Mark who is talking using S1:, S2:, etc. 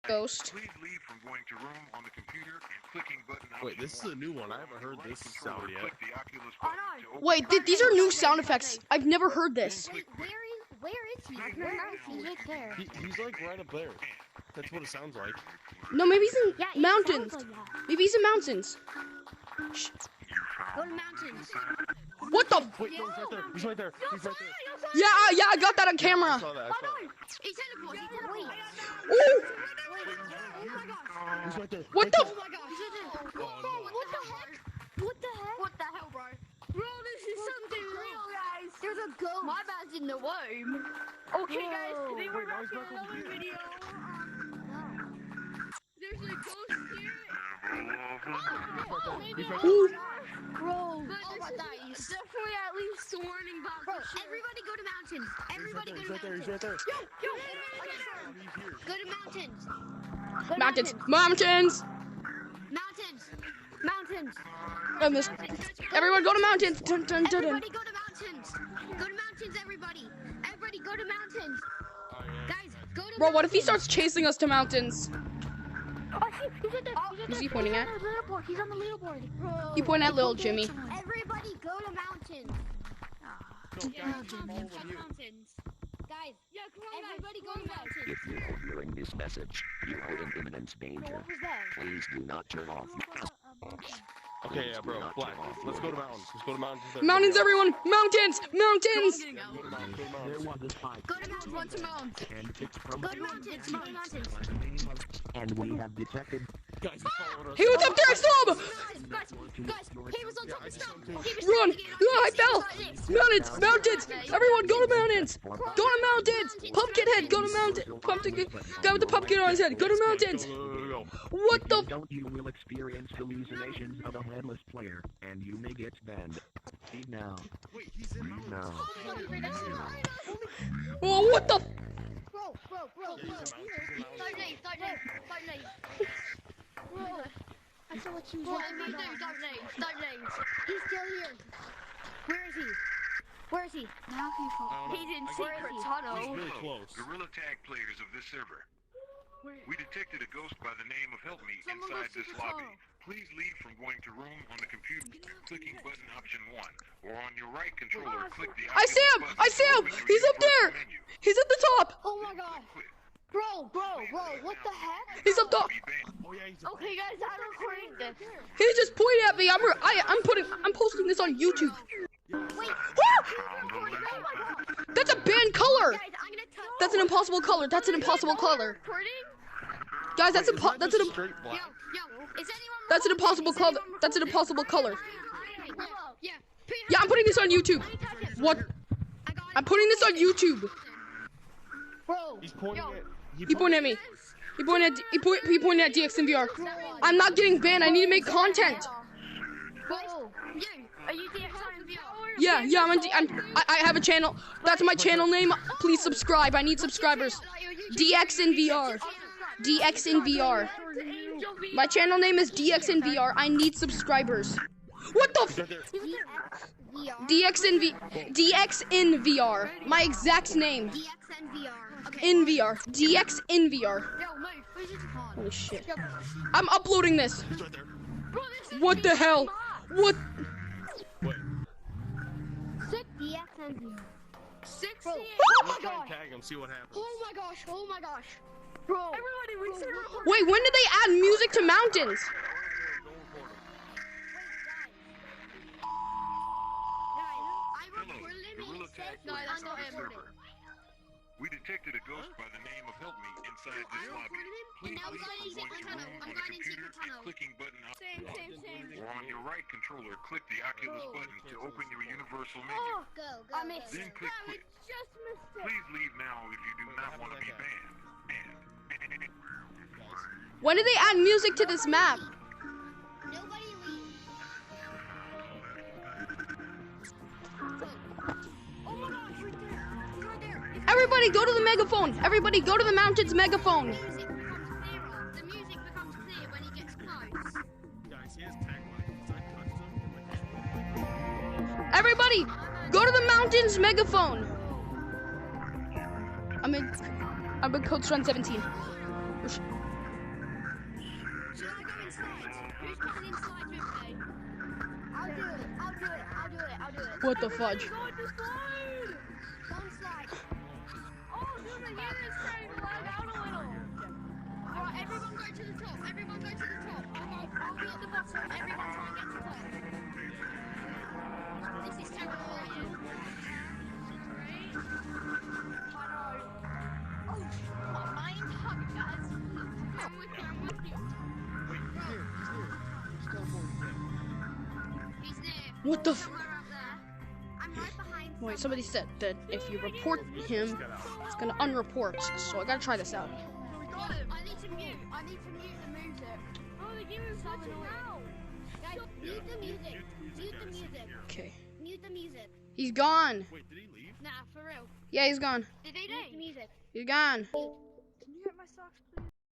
S1: Ghost.
S2: Please leave from going to room on the computer and clicking button option.
S3: Wait, this is a new one. I haven't heard this sound yet.
S2: Click the Oculus button to open
S1: Wait, these are new sound effects. I've never heard this.
S4: Wait, where is he? Where is he? Right there.
S3: He's like right up there. That's what it sounds like.
S1: No, maybe he's in
S4: Yeah, it
S1: mountains.
S4: sounds like that.
S1: Maybe he's in mountains. Shh.
S4: Go to mountains.
S1: What the?
S3: Wait, no, he's right there. He's right there. He's right there.
S1: Yeah, I got that on
S3: I
S1: camera.
S3: saw that. I saw that.
S4: He teleported. He teleported.
S1: Ooh,
S4: Oh my gosh.
S3: He's right there.
S1: what
S3: Right
S1: the?
S3: there.
S4: Oh my gosh. Bro, what the heck? What the heck? What the hell, bro? Bro, this is something real, guys. There's a ghost. My man's in the womb. Okay, guys, today we're
S3: Wait, why is
S4: back
S3: Michael
S4: in another
S3: here?
S4: video. There's a ghost here.
S3: He's right
S1: Ooh.
S4: Bro, this is definitely at least a warning about bro, everybody go to mountains. Everybody
S3: He's
S4: go
S3: right
S4: to
S3: there. He's
S4: mountains.
S3: right there.
S4: Yo,
S3: He's here.
S4: go to mountains. Go to
S1: Mountains, mountains.
S4: Mountains. Mountains.
S1: And this. Everyone, go to mountains. Dun, dun, dun, dun.
S4: Everybody go to mountains. Go to mountains, everybody. Everybody go to mountains. Guys, go to
S1: Bro, what if he starts chasing us to mountains?
S4: Oh, he's right there.
S1: Who's he pointing at?
S4: He's on the leaderboard. Bro.
S1: He pointing at little Jimmy.
S4: Everybody go to mountains. Mountains. Guys, yeah, come on, everybody go to mountains.
S5: If you are hearing this message, you are in imminent danger.
S4: What was that?
S5: Please do not turn off.
S3: Okay, yeah, bro. Black. Let's go to mountains. Let's go to mountains.
S1: Mountains, everyone. Mountains, mountains.
S3: Go to mountains. Go to mountains.
S4: Go to mountains, go to mountains. Go to mountains, go to mountains.
S5: And we have detected.
S3: Guys, he followed us.
S1: He was up there. I saw him.
S4: Guys, he was on top of stuff. He was
S1: Run.
S4: trying to get
S1: No,
S4: on
S1: I
S4: this.
S1: fell.
S4: This.
S1: Mountains, mountains. Everyone, go to mountains. Go to mountains. Pumpkinhead, go to mountains. Pumpkin guy with the pumpkin on his head. Go to mountains.
S3: Go.
S1: What the?
S5: Don't you will experience hallucinations of a headless player, and you may get banned. See now.
S3: Wait, he's in mountains.
S5: Now.
S1: Oh, what the?
S4: Bro.
S3: Yeah, he's in mountains. He's in mountains.
S4: Don't leave. Bro, I saw what you was doing. Don't leave. He's still here. Where is he? Now he falls.
S3: I don't know.
S4: He's in
S3: I
S4: secret
S3: got-
S4: tunnel.
S3: He's really close.
S2: Guerrilla tag players of this server. We detected a ghost by the name of Help Me inside this lobby. Please leave from going to room on the computer, clicking button option 1, or on your right controller, click the
S1: I see him. I see him. He's up there. He's at the top.
S4: Oh my god. Bro, what the heck?
S1: He's up top.
S3: Oh, yeah, he's
S4: Okay, guys, I'm recording this.
S1: He just pointed at me. I'm posting this on YouTube.
S4: Wait.
S1: That's a banned color.
S4: Guys, I'm gonna tell.
S1: That's an impossible color. That's an impossible color.
S4: Recording?
S1: Guys, that's
S3: Is that
S1: that's
S3: just
S1: an
S3: straight
S4: Yo,
S3: black?
S4: is anyone
S1: that's an
S4: recording?
S1: impossible
S4: Is
S1: color.
S4: anyone
S1: That's an
S4: recording?
S1: impossible color.
S4: Yeah.
S1: Yeah, I'm putting this on YouTube. What? I'm putting this on YouTube.
S4: Bro.
S3: He's pointing at.
S1: He pointed at me. He pointed at DX and VR. I'm not getting banned. I need to make content.
S4: Bro. You. Are you DXI VR?
S1: Yeah, I have a channel. That's my channel name. Please subscribe. I need subscribers. DX in VR. DX in VR. My channel name is DX in VR. I need subscribers. What the?
S3: He's right there.
S1: DX in VR. My exact name.
S4: DXNVR. Okay.
S1: In VR. DX in VR.
S4: Yo, move. Where's your phone?
S1: Holy shit. I'm uploading this.
S3: He's right there.
S4: Bro, this is
S1: What the hell? What?
S3: Wait.
S4: Sick DXNVR. 60.
S1: Oh
S4: my
S3: Try and
S4: gosh.
S3: tag him. See what happens.
S4: Oh my gosh. Bro. Everybody, we should record.
S1: Wait, when did they add music to mountains?
S2: Guerrilla tag players of this server. We detected a ghost by the name of Help Me inside this lobby. Please leave from going to room on the computer and clicking button option 1, or on your right controller, click the Oculus button to open your universal menu.
S4: Go.
S2: Then click quit. Please leave now if you do not want to be banned.
S1: When did they add music to this map?
S4: Nobody leave. Oh my gosh, right there. He's right there.
S1: Everybody go to the megaphone. Everybody go to the mountains megaphone.
S4: The music becomes clearer. The music becomes clear when he gets close.
S3: Guys, he has tag lines. I touched him.
S1: Everybody go to the mountains megaphone. I'm in Code Strand 17.
S4: Should I go inside? Who's coming inside with me? I'll do it.
S1: What the fudge?
S4: Go on the slide. Go on slide. Oh, there's a unit trying to lag out a little. Alright, everyone go to the top. I'll be at the bottom. Everyone try and get to the top. This is terrifying. I know. Oh, my mind hug, guys. I'm with you. He's there.
S1: What the f-
S4: Somewhere up there. I'm right behind.
S1: Wait, somebody said that if you report him, it's gonna unreport. So I gotta try this out.
S4: I need to mute the music. Oh, the game is such a loud. Guys, mute the music.
S1: Okay.
S4: Mute the music.
S1: He's gone.
S3: Wait, did he leave?
S4: Nah, for real.
S1: Yeah, he's gone.
S4: Did they do? Mute the music.
S1: He's gone.
S4: Can you get my socks?